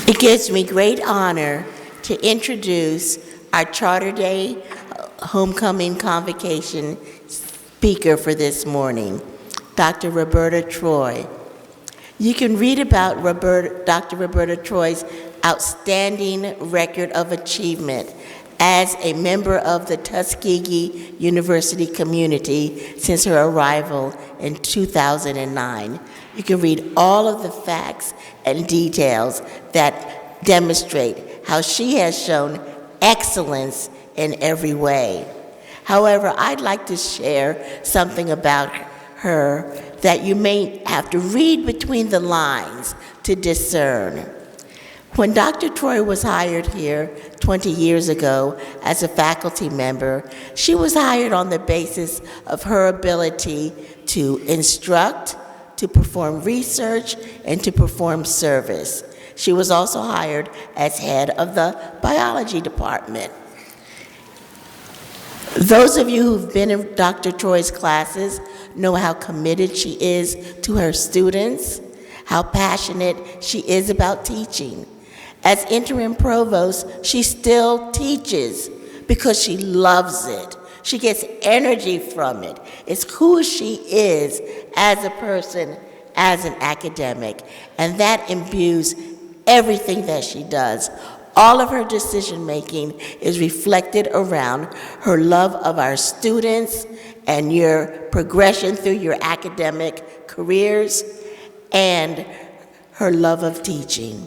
It gives me great honor to introduce our Charter Day Homecoming Convocation speaker for this morning, Dr. Roberta Troy. You can read about Dr. Roberta Troy's outstanding record of achievement as a member of the Tuskegee University community since her arrival in 2009. You can read all of the facts and details that demonstrate how she has shown excellence in every way. However, I'd like to share something about her that you may have to read between the lines to discern. When Dr. Troy was hired here 20 years ago as a faculty member, she was hired on the basis of her ability to instruct, to perform research, and to perform service. She was also hired as head of the biology department. Those of you who've been in Dr. Troy's classes know how committed she is to her students, how passionate she is about teaching. As interim provost, she still teaches because she loves it. She gets energy from it. It's who she is as a person, as an academic, and that imbues everything that she does. All of her decision-making is reflected around her love of our students and your progression through your academic careers and her love of teaching.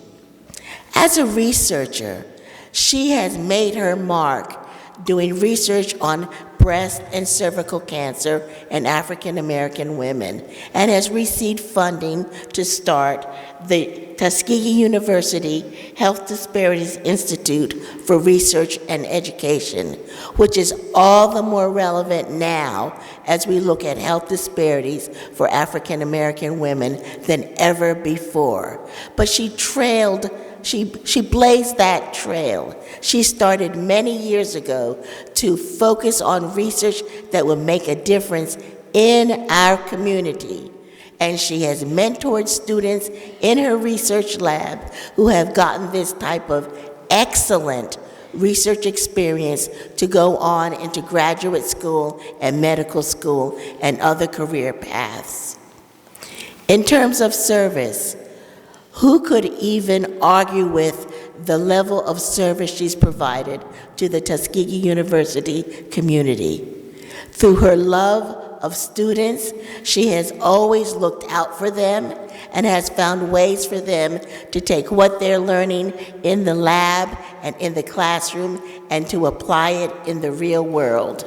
As a researcher, she has made her mark doing research on breast and cervical cancer in African American women and has received funding to start the Tuskegee University Health Disparities Institute for Research and Education, which is all the more relevant now as we look at health disparities for African American women than ever before. But she blazed that trail. She started many years ago to focus on research that would make a difference in our community. And she has mentored students in her research lab who have gotten this type of excellent research experience to go on into graduate school and medical school and other career paths. In terms of service, who could even argue with the level of service she's provided to the Tuskegee University community? Through her love of students, she has always looked out for them and has found ways for them to take what they're learning in the lab and in the classroom and to apply it in the real world.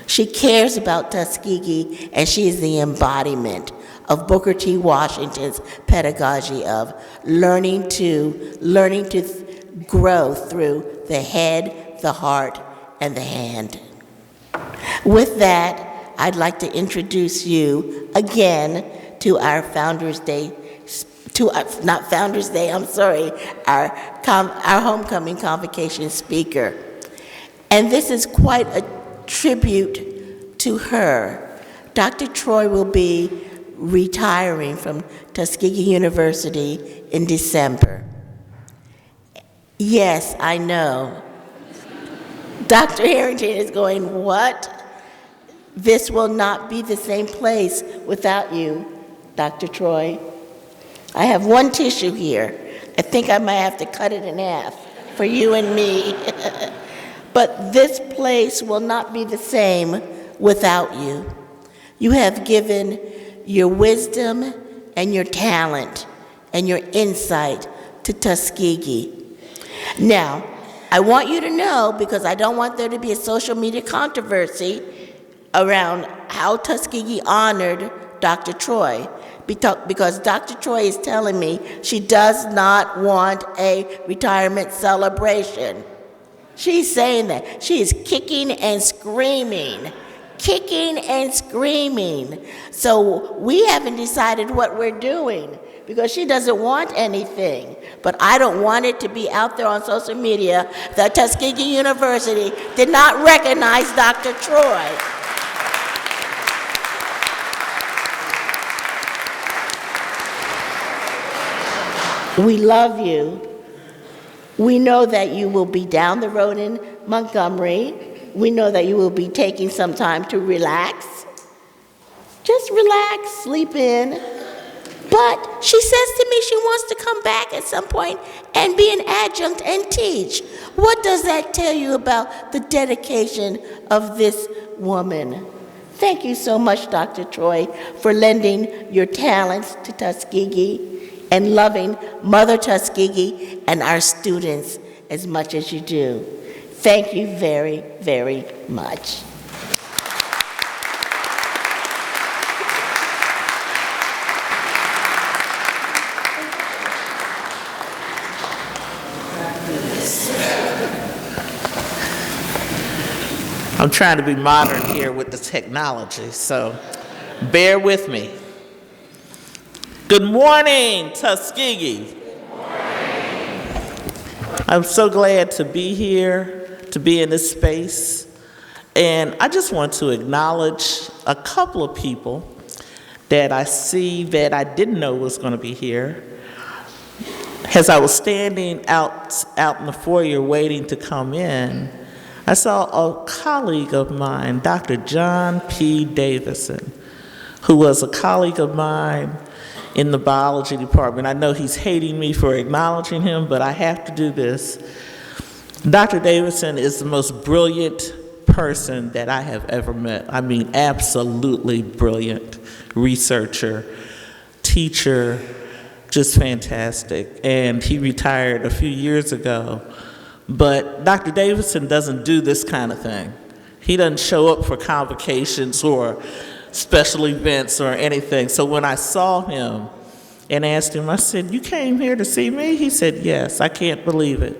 She cares about Tuskegee, and she is the embodiment of Booker T. Washington's pedagogy of learning to grow through the head, the heart, and the hand. With that, I'd like to introduce you again to our Founders Day, our homecoming convocation speaker. And this is quite a tribute to her. Dr. Troy will be retiring from Tuskegee University in December. Yes, I know. Dr. Harrington is going, what? This will not be the same place without you, Dr. Troy. I have one tissue here. I think I might have to cut it in half for you and me. But this place will not be the same without you. You have given your wisdom and your talent and your insight to Tuskegee. Now, I want you to know, because I don't want there to be a social media controversy around how Tuskegee honored Dr. Troy, because Dr. Troy is telling me she does not want a retirement celebration. She's saying that. She is kicking and screaming. So we haven't decided what we're doing because she doesn't want anything. But I don't want it to be out there on social media that Tuskegee University did not recognize Dr. Troy. We love you. We know that you will be down the road in Montgomery. We know that you will be taking some time to relax. Just relax, sleep in. But she says to me she wants to come back at some point and be an adjunct and teach. What does that tell you about the dedication of this woman? Thank you so much, Dr. Troy, for lending your talents to Tuskegee and loving Mother Tuskegee and our students as much as you do. Thank you very, very much. I'm trying to be modern here with the technology, so bear with me. Good morning, Tuskegee. Good morning. I'm so glad to be here, to be in this space. And I just want to acknowledge a couple of people that I see that I didn't know was going to be here. As I was standing out in the foyer waiting to come in, I saw a colleague of mine, Dr. John P. Davison, who was a colleague of mine in the biology department. I know he's hating me for acknowledging him, but I have to do this. Dr. Davison is the most brilliant person that I have ever met. I mean, absolutely brilliant researcher, teacher, just fantastic. And he retired a few years ago. But Dr. Davison doesn't do this kind of thing. He doesn't show up for convocations or special events or anything. So when I saw him and asked him, I said, "You came here to see me?" He said, "Yes, I can't believe it.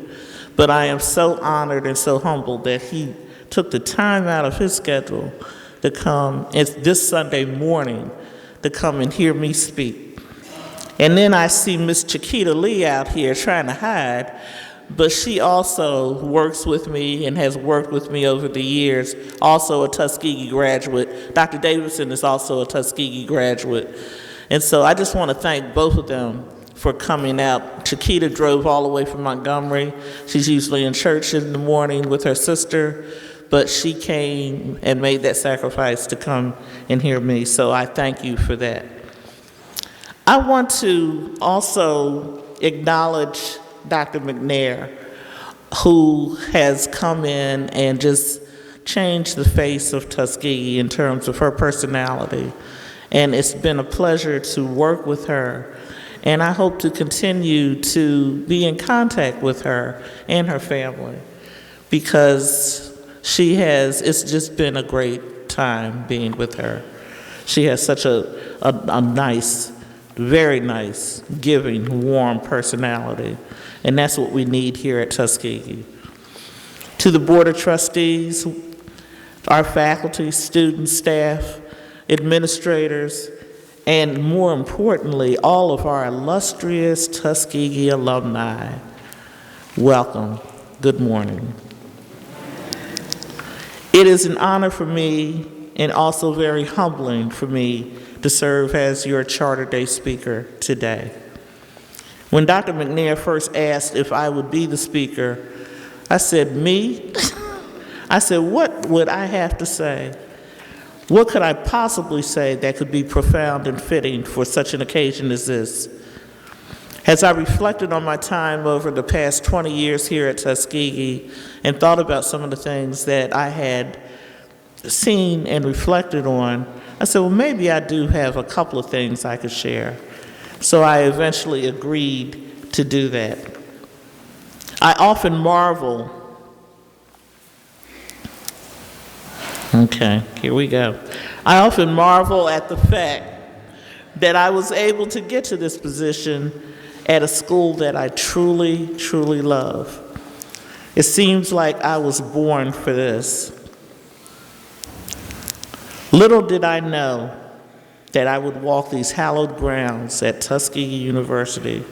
But I am so honored and so humbled that he took the time out of his schedule to come this Sunday morning to come and hear me speak." And then I see Miss Chiquita Lee out here trying to hide, but she also works with me and has worked with me over the years, also a Tuskegee graduate. Dr. Davison is also a Tuskegee graduate. And so I just want to thank both of them for coming out. Chiquita drove all the way from Montgomery. She's usually in church in the morning with her sister, but she came and made that sacrifice to come and hear me. So I thank you for that. I want to also acknowledge Dr. McNair, who has come in and just changed the face of Tuskegee in terms of her personality. And it's been a pleasure to work with her. And I hope to continue to be in contact with her and her family, because it's just been a great time being with her. She has such a nice, very nice, giving, warm personality. And that's what we need here at Tuskegee. To the Board of Trustees, our faculty, students, staff, administrators, and more importantly, all of our illustrious Tuskegee alumni, welcome. Good morning. It is an honor for me and also very humbling for me to serve as your Charter Day speaker today. When Dr. McNair first asked if I would be the speaker, I said, "Me?" I said, "What would I have to say? What could I possibly say that could be profound and fitting for such an occasion as this?" As I reflected on my time over the past 20 years here at Tuskegee and thought about some of the things that I had seen and reflected on, I said, well, maybe I do have a couple of things I could share. So I eventually agreed to do that. I often marvel. Okay, here we go. I often marvel at the fact that I was able to get to this position at a school that I truly, truly love. It seems like I was born for this. Little did I know that I would walk these hallowed grounds at Tuskegee University,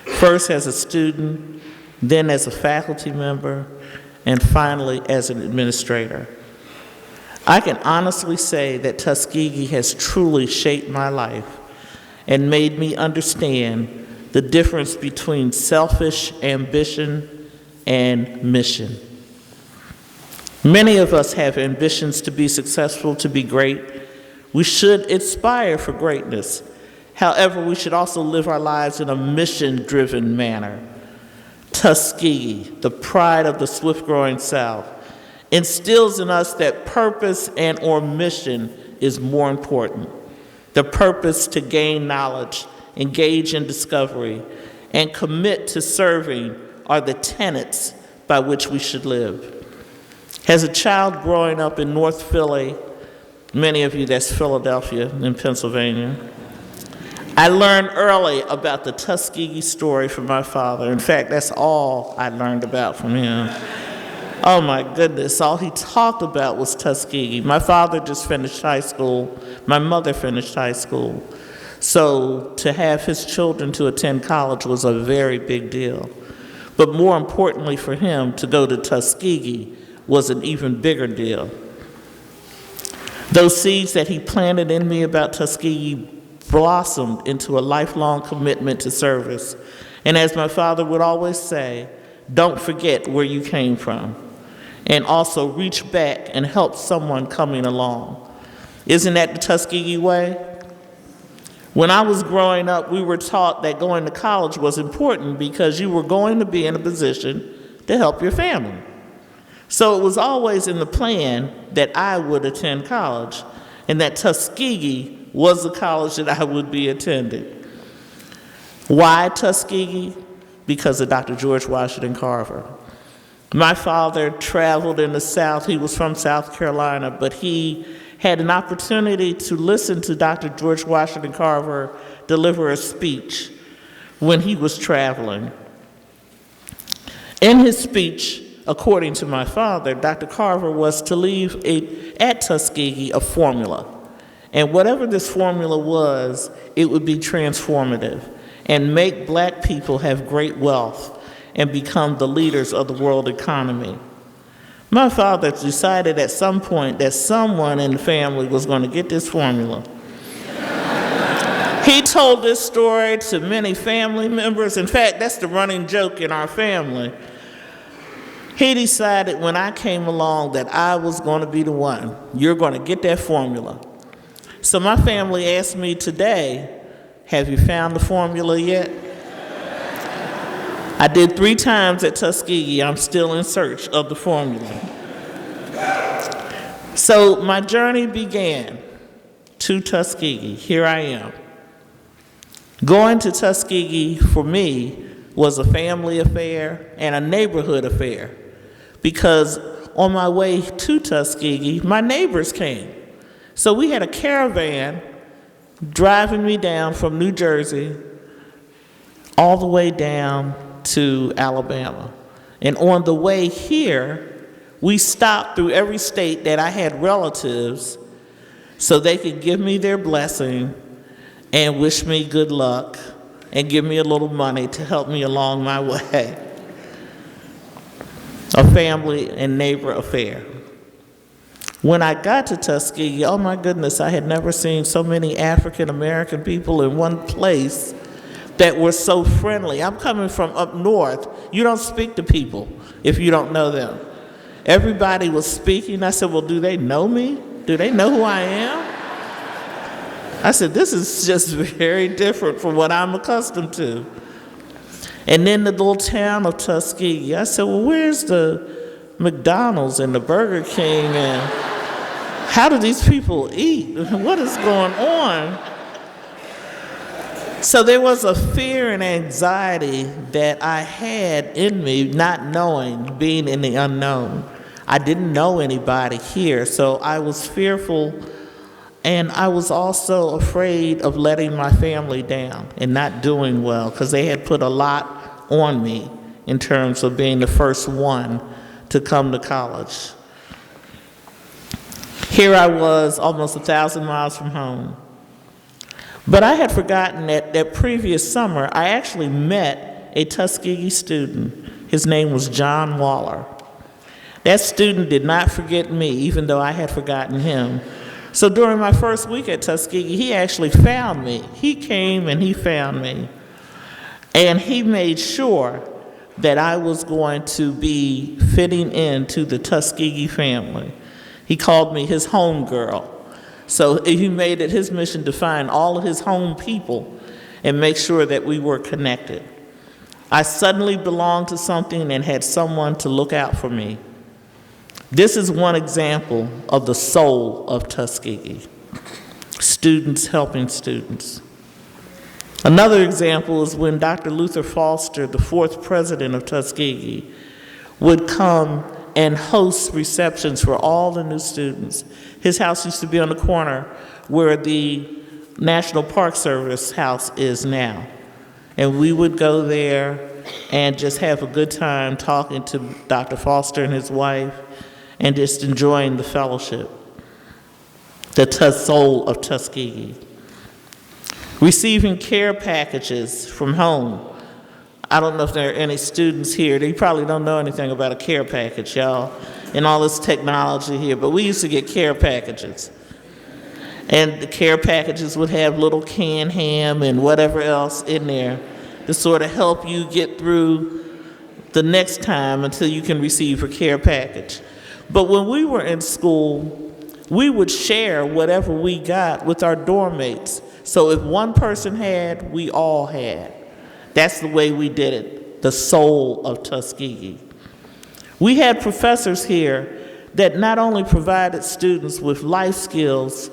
first as a student, then as a faculty member, and finally as an administrator. I can honestly say that Tuskegee has truly shaped my life and made me understand the difference between selfish ambition and mission. Many of us have ambitions to be successful, to be great. We should aspire for greatness. However, we should also live our lives in a mission-driven manner. Tuskegee, the pride of the swift-growing South, instills in us that purpose and or mission is more important. The purpose to gain knowledge, engage in discovery, and commit to serving are the tenets by which we should live. As a child growing up in North Philly, many of you, that's Philadelphia in Pennsylvania, I learned early about the Tuskegee story from my father. In fact, that's all I learned about from him. Oh my goodness, all he talked about was Tuskegee. My father just finished high school. My mother finished high school. So to have his children to attend college was a very big deal. But more importantly for him, to go to Tuskegee was an even bigger deal. Those seeds that he planted in me about Tuskegee blossomed into a lifelong commitment to service. And as my father would always say, don't forget where you came from. And also reach back and help someone coming along. Isn't that the Tuskegee way? When I was growing up, we were taught that going to college was important because you were going to be in a position to help your family. So it was always in the plan that I would attend college and that Tuskegee was the college that I would be attending. Why Tuskegee? Because of Dr. George Washington Carver. My father traveled in the South. He was from South Carolina, but he had an opportunity to listen to Dr. George Washington Carver deliver a speech when he was traveling. In his speech, according to my father, Dr. Carver was to leave at Tuskegee a formula. And whatever this formula was, it would be transformative and make black people have great wealth and become the leaders of the world economy. My father decided at some point that someone in the family was going to get this formula. He told this story to many family members. In fact, that's the running joke in our family. He decided when I came along that I was going to be the one. You're going to get that formula. So my family asked me today, have you found the formula yet? I did 3 times at Tuskegee. I'm still in search of the formula. So my journey began to Tuskegee. Here I am. Going to Tuskegee for me was a family affair and a neighborhood affair because on my way to Tuskegee, my neighbors came. So we had a caravan driving me down from New Jersey all the way down to Alabama. And on the way here, we stopped through every state that I had relatives so they could give me their blessing and wish me good luck and give me a little money to help me along my way. A family and neighbor affair. When I got to Tuskegee, oh my goodness, I had never seen so many African American people in one place that were so friendly. I'm coming from up north. You don't speak to people if you don't know them. Everybody was speaking. I said, well, do they know me? Do they know who I am? I said, this is just very different from what I'm accustomed to. And then the little town of Tuskegee, I said, well, where's the McDonald's and the Burger King and how do these people eat? What is going on? So there was a fear and anxiety that I had in me, not knowing, being in the unknown. I didn't know anybody here, so I was fearful, and I was also afraid of letting my family down and not doing well, because they had put a lot on me in terms of being the first one to come to college. Here I was, almost 1,000 miles from home. But I had forgotten that previous summer, I actually met a Tuskegee student. His name was John Waller. That student did not forget me, even though I had forgotten him. So during my first week at Tuskegee, he actually found me. He came and he found me. And he made sure that I was going to be fitting into the Tuskegee family. He called me his home girl. So he made it his mission to find all of his home people and make sure that we were connected. I suddenly belonged to something and had someone to look out for me. This is one example of the soul of Tuskegee. Students helping students. Another example is when Dr. Luther Foster, the fourth president of Tuskegee, would come and host receptions for all the new students. His house used to be on the corner where the National Park Service house is now. And we would go there and just have a good time talking to Dr. Foster and his wife and just enjoying the fellowship, the soul of Tuskegee. Receiving care packages from home. I don't know if there are any students here. They probably don't know anything about a care package, y'all, and all this technology here, but we used to get care packages. And the care packages would have little canned ham and whatever else in there to sort of help you get through the next time until you can receive a care package. But when we were in school, we would share whatever we got with our dorm mates. So if one person had, we all had. That's the way we did it, the soul of Tuskegee. We had professors here that not only provided students with life skills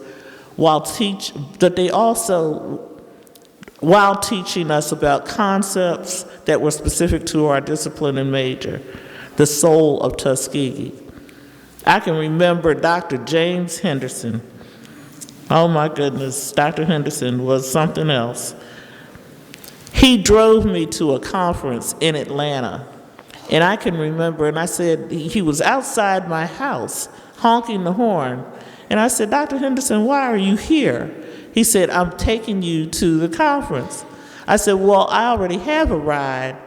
while teaching us about concepts that were specific to our discipline and major, the soul of Tuskegee. I can remember Dr. James Henderson. Oh my goodness, Dr. Henderson was something else. He drove me to a conference in Atlanta, and I can remember, and I said, he was outside my house honking the horn, and I said, Dr. Henderson, why are you here? He said, I'm taking you to the conference. I said, well, I already have a ride.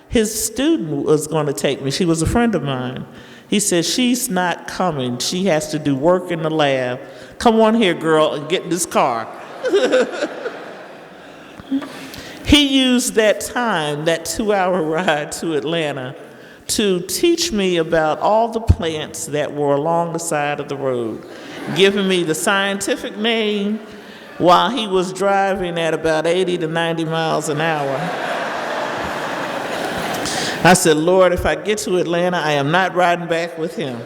His student was going to take me. She was a friend of mine. He said, she's not coming. She has to do work in the lab. Come on here, girl, and get in this car. He used that time, that 2-hour ride to Atlanta, to teach me about all the plants that were along the side of the road, giving me the scientific name while he was driving at about 80 to 90 miles an hour. I said, Lord, if I get to Atlanta, I am not riding back with him.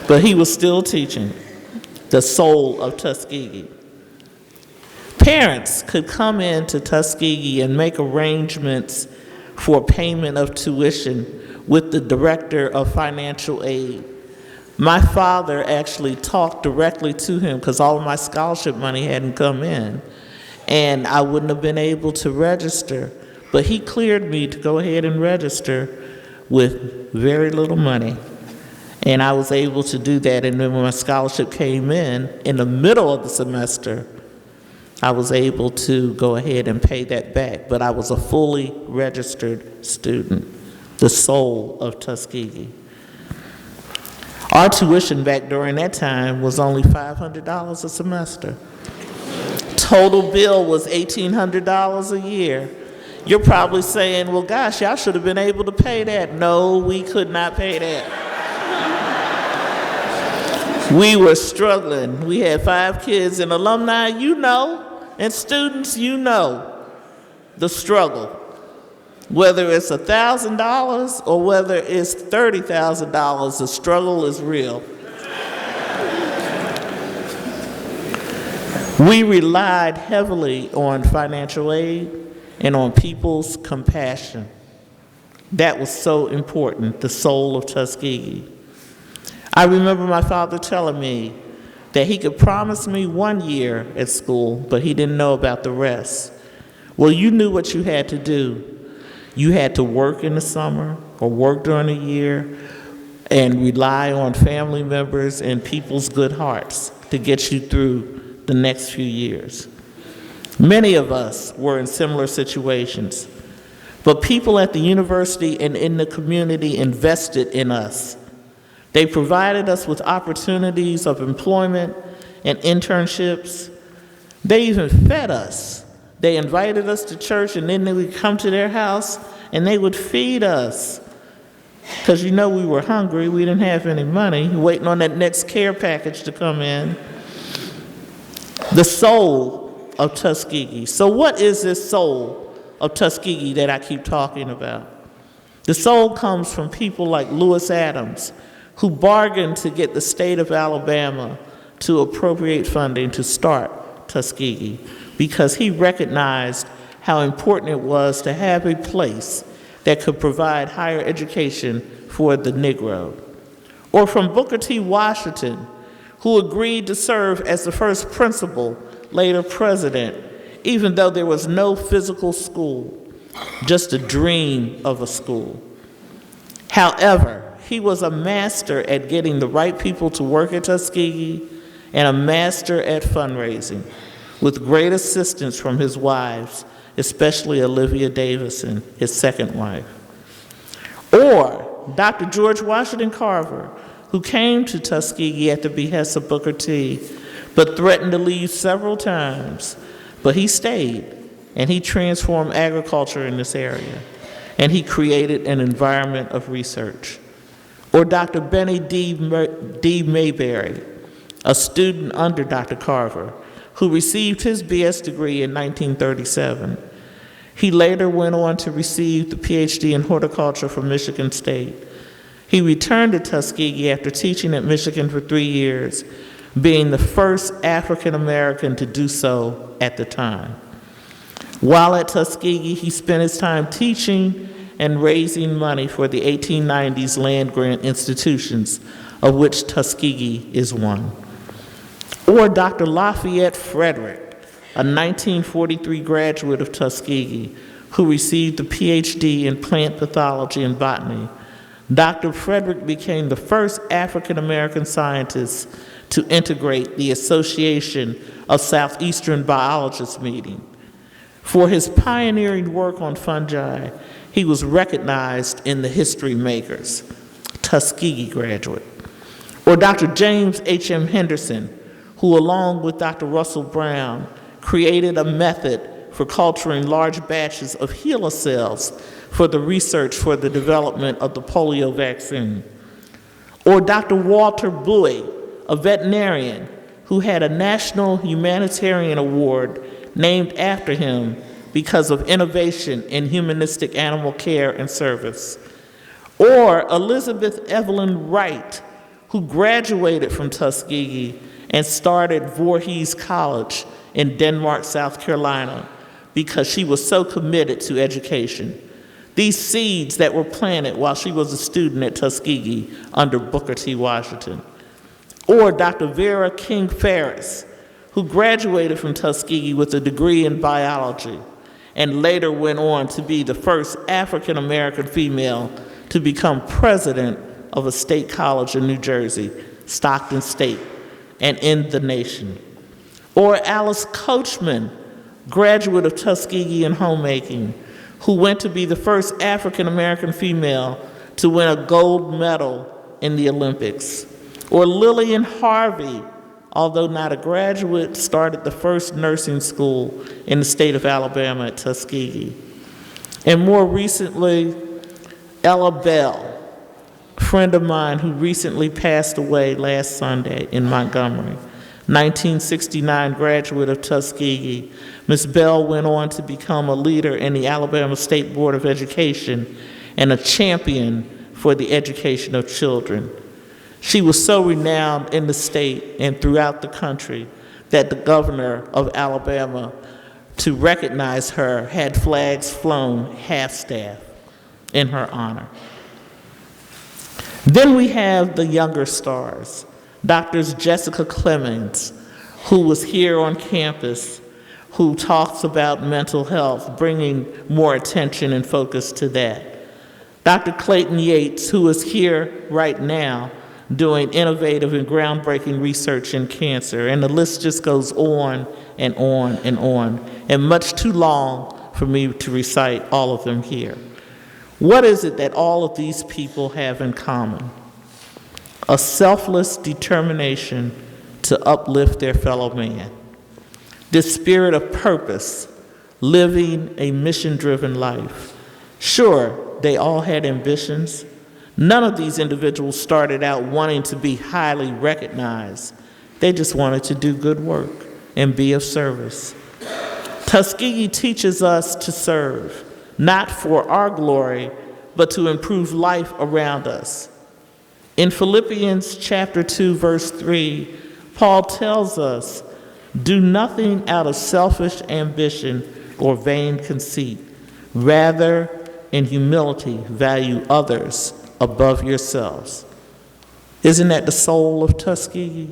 But he was still teaching the soul of Tuskegee. Parents could come into Tuskegee and make arrangements for payment of tuition with the director of financial aid. My father actually talked directly to him because all of my scholarship money hadn't come in, and I wouldn't have been able to register. But he cleared me to go ahead and register with very little money. And I was able to do that. And then when my scholarship came in the middle of the semester, I was able to go ahead and pay that back. But I was a fully registered student, the soul of Tuskegee. Our tuition back during that time was only $500 a semester. Total bill was $1,800 a year. You're probably saying, well, gosh, y'all should have been able to pay that. No, we could not pay that. We were struggling. We had 5 kids, and alumni, you know, and students, you know, the struggle. Whether it's $1,000 or whether it's $30,000, the struggle is real. We relied heavily on financial aid and on people's compassion. That was so important, the soul of Tuskegee. I remember my father telling me that he could promise me 1 year at school, but he didn't know about the rest. Well, you knew what you had to do. You had to work in the summer or work during the year and rely on family members and people's good hearts to get you through the next few years. Many of us were in similar situations, but people at the university and in the community invested in us. They provided us with opportunities of employment and internships. They even fed us They invited us to church, and then they would come to their house and they would feed us. Because we were hungry, we didn't have any money, waiting on that next care package to come in. The soul of Tuskegee. So what is this soul of Tuskegee that I keep talking about? The soul comes from people like Lewis Adams, who bargained to get the state of Alabama to appropriate funding to start Tuskegee, because he recognized how important it was to have a place that could provide higher education for the Negro. Or from Booker T. Washington, who agreed to serve as the first principal, later president, even though there was no physical school, just a dream of a school. However, he was a master at getting the right people to work at Tuskegee and a master at fundraising, with great assistance from his wives, especially Olivia Davison, his second wife. Or Dr. George Washington Carver, who came to Tuskegee at the behest of Booker T, but threatened to leave several times. But he stayed, and he transformed agriculture in this area, and he created an environment of research. Or Dr. Benny D. Mayberry, a student under Dr. Carver, who received his BS degree in 1937. He later went on to receive the Ph.D. in horticulture from Michigan State. He returned to Tuskegee after teaching at Michigan for 3 years, being the first African American to do so at the time. While at Tuskegee, he spent his time teaching and raising money for the 1890s land-grant institutions, of which Tuskegee is one. Or Dr. Lafayette Frederick, a 1943 graduate of Tuskegee, who received a Ph.D. in plant pathology and botany. Dr. Frederick became the first African-American scientist to integrate the Association of Southeastern Biologists meeting. For his pioneering work on fungi, he was recognized in the History Makers, Tuskegee graduate. Or Dr. James H.M. Henderson, who along with Dr. Russell Brown created a method for culturing large batches of HeLa cells for the research for the development of the polio vaccine. Or Dr. Walter Bowie, a veterinarian who had a National Humanitarian Award named after him because of innovation in humanistic animal care and service. Or Elizabeth Evelyn Wright, who graduated from Tuskegee and started Voorhees College in Denmark, South Carolina, because she was so committed to education. These seeds that were planted while she was a student at Tuskegee under Booker T. Washington. Or Dr. Vera King Ferris, who graduated from Tuskegee with a degree in biology and later went on to be the first African-American female to become president of a state college in New Jersey, Stockton State, and in the nation. Or Alice Coachman, graduate of Tuskegee in homemaking, who went to be the first African-American female to win a gold medal in the Olympics. Or Lillian Harvey, although not a graduate, started the first nursing school in the state of Alabama at Tuskegee. And more recently, Ella Bell, a friend of mine who recently passed away last Sunday in Montgomery, 1969 graduate of Tuskegee. Ms. Bell went on to become a leader in the Alabama State Board of Education and a champion for the education of children. She was so renowned in the state and throughout the country that the governor of Alabama, to recognize her, had flags flown half-staff in her honor. Then we have the younger stars, Drs. Jessica Clemens, who was here on campus, who talks about mental health, bringing more attention and focus to that. Dr. Clayton Yates, who is here right now, doing innovative and groundbreaking research in cancer, and the list just goes on and on and on, and much too long for me to recite all of them here. What is it that all of these people have in common? A selfless determination to uplift their fellow man. This spirit of purpose living a mission-driven life. Sure, they all had ambitions. None of these individuals started out wanting to be highly recognized. They just wanted to do good work and be of service. Tuskegee teaches us to serve, not for our glory, but to improve life around us. In Philippians chapter 2, verse 3, Paul tells us, "Do nothing out of selfish ambition or vain conceit. Rather, in humility, value others above yourselves." Isn't that the soul of Tuskegee?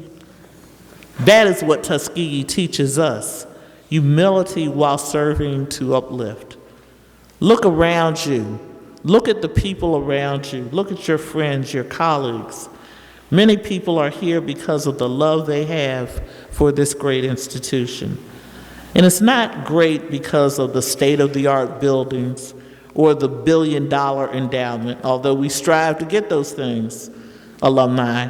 That is what Tuskegee teaches us, humility while serving to uplift. Look around you. Look at the people around you. Look at your friends, your colleagues. Many people are here because of the love they have for this great institution. And it's not great because of the state-of-the-art buildings or the billion-dollar endowment, although we strive to get those things, alumni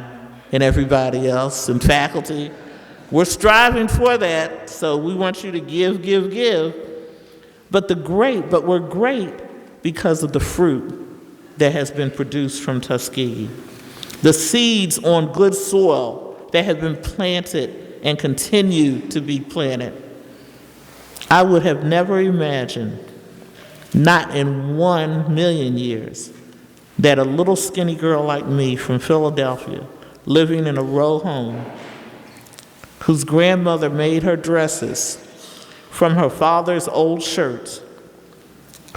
and everybody else and faculty. We're striving for that, so we want you to give. But we're great because of the fruit that has been produced from Tuskegee. The seeds on good soil that have been planted and continue to be planted. I would have never imagined, not in 1,000,000 years, that a little skinny girl like me from Philadelphia, living in a row home, whose grandmother made her dresses from her father's old shirts,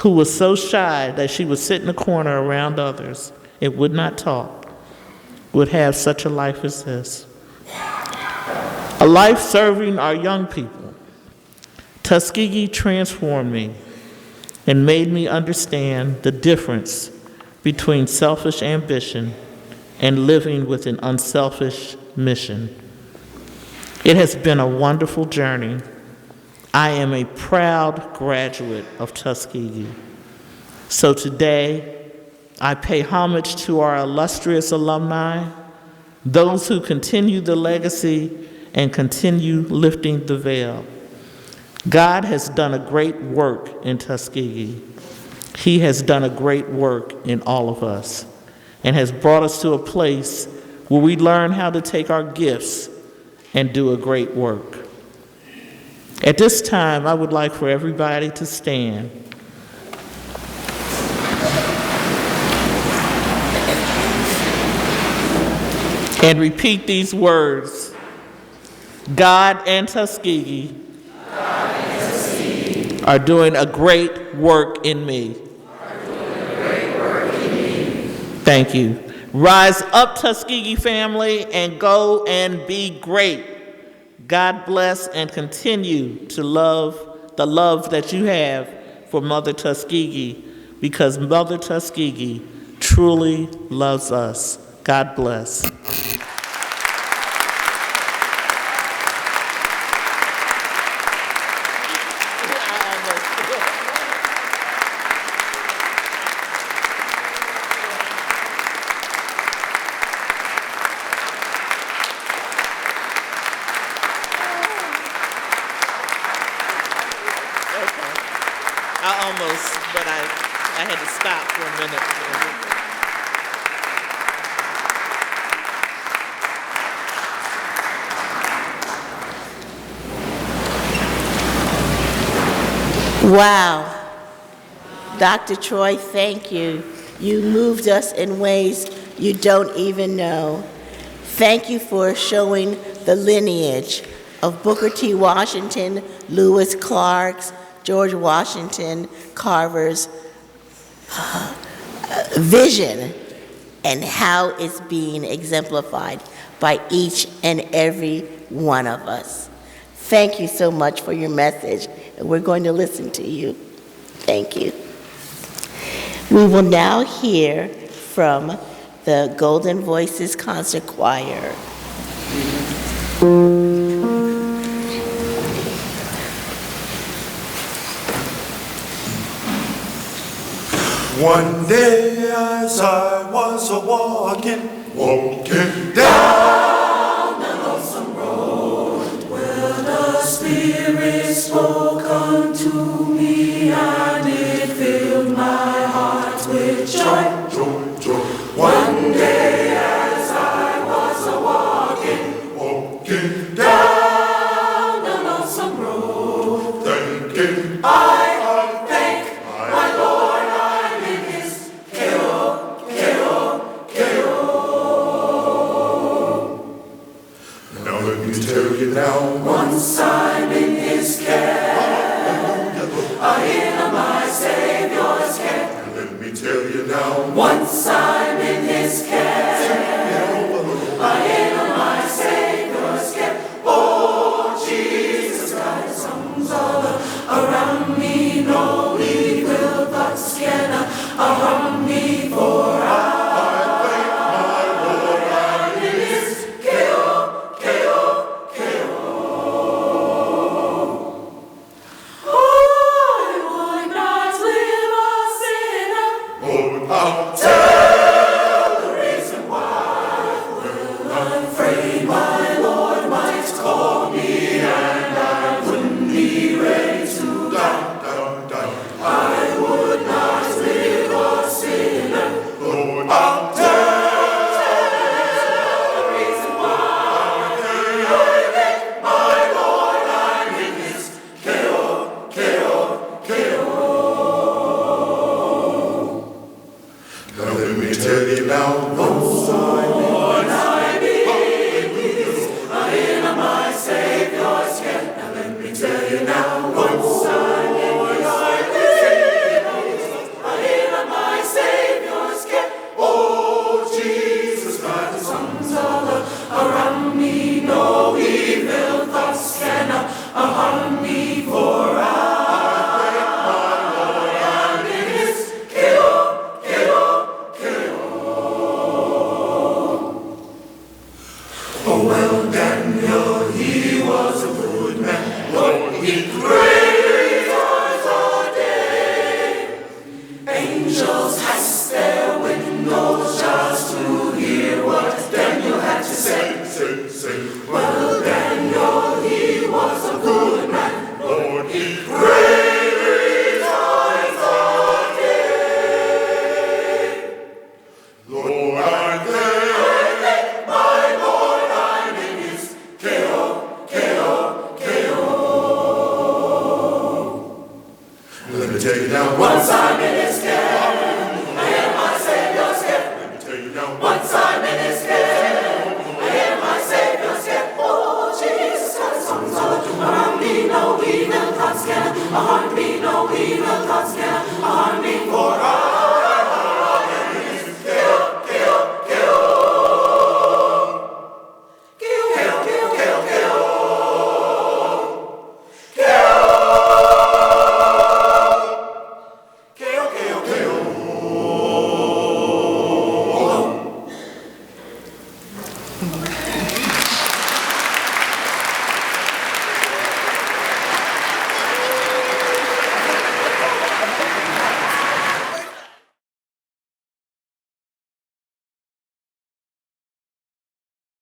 who was so shy that she would sit in a corner around others and would not talk, would have such a life as this. A life serving our young people. Tuskegee transformed me and made me understand the difference between selfish ambition and living with an unselfish mission. It has been a wonderful journey. I am a proud graduate of Tuskegee. So today, I pay homage to our illustrious alumni, those who continue the legacy and continue lifting the veil. God has done a great work in Tuskegee. He has done a great work in all of us and has brought us to a place where we learn how to take our gifts and do a great work. At this time, I would like for everybody to stand. And repeat these words. God and Tuskegee are doing a great work in me. Thank you. Rise up, Tuskegee family, and go and be great. God bless and continue to love the love that you have for Mother Tuskegee, because Mother Tuskegee truly loves us. God bless. But I had to stop for a minute. Wow. Dr. Troy, thank you. You moved us in ways you don't even know. Thank you for showing the lineage of Booker T. Washington, Lewis Clark's, George Washington Carver's vision and how it's being exemplified by each and every one of us. Thank you so much for your message, and we're going to listen to you. Thank you. We will now hear from the Golden Voices Concert Choir. One day as I was walking down the lonesome road, with the Spirit Spirit spoke unto me, and it filled my heart with joy. One day as I was walking down the lonesome road, I thank my Lord I'm in his K.O. Now let me tell you now. Once I'm in his care, in my Savior's care. Let me tell you now. Once I'm in his care, in my Savior's care. Oh, Jesus, God, his arms all around me. No evil thoughts can harm me, for I thank my Lord I'm in his K.O. I would not live a sinner. I'll tell the reason why. Well, I'm afraid my Lord might call me, and I wouldn't be ready to die. I would not live a sinner. I'll tell the reason why. I thank my Lord I'm in his K.O. Now let me tell you now. Once I'm in my Savior's care. Now let me tell you now. Once I'm in my Savior's care. Oh, Jesus, God, his arms all around me. No evil thoughts can harm me, for I thank my Lord I'm in his K.O. Oh, well, Daniel, he was a good man. Lord, he prayed all day. Angels cast their windows just to hear what Daniel had to say. Well, Daniel, he was a good man. Lord, he prayed all day. Lord, I thank my Lord I'm in his K.O. let me tell you now. Once I'm in his care, in my Savior's care. Let me tell you now. Once I'm in his care, in my Savior's care. Oh, Jesus, God, his arms all around me. No evil thoughts can harm me. No evil thoughts can harm me, for I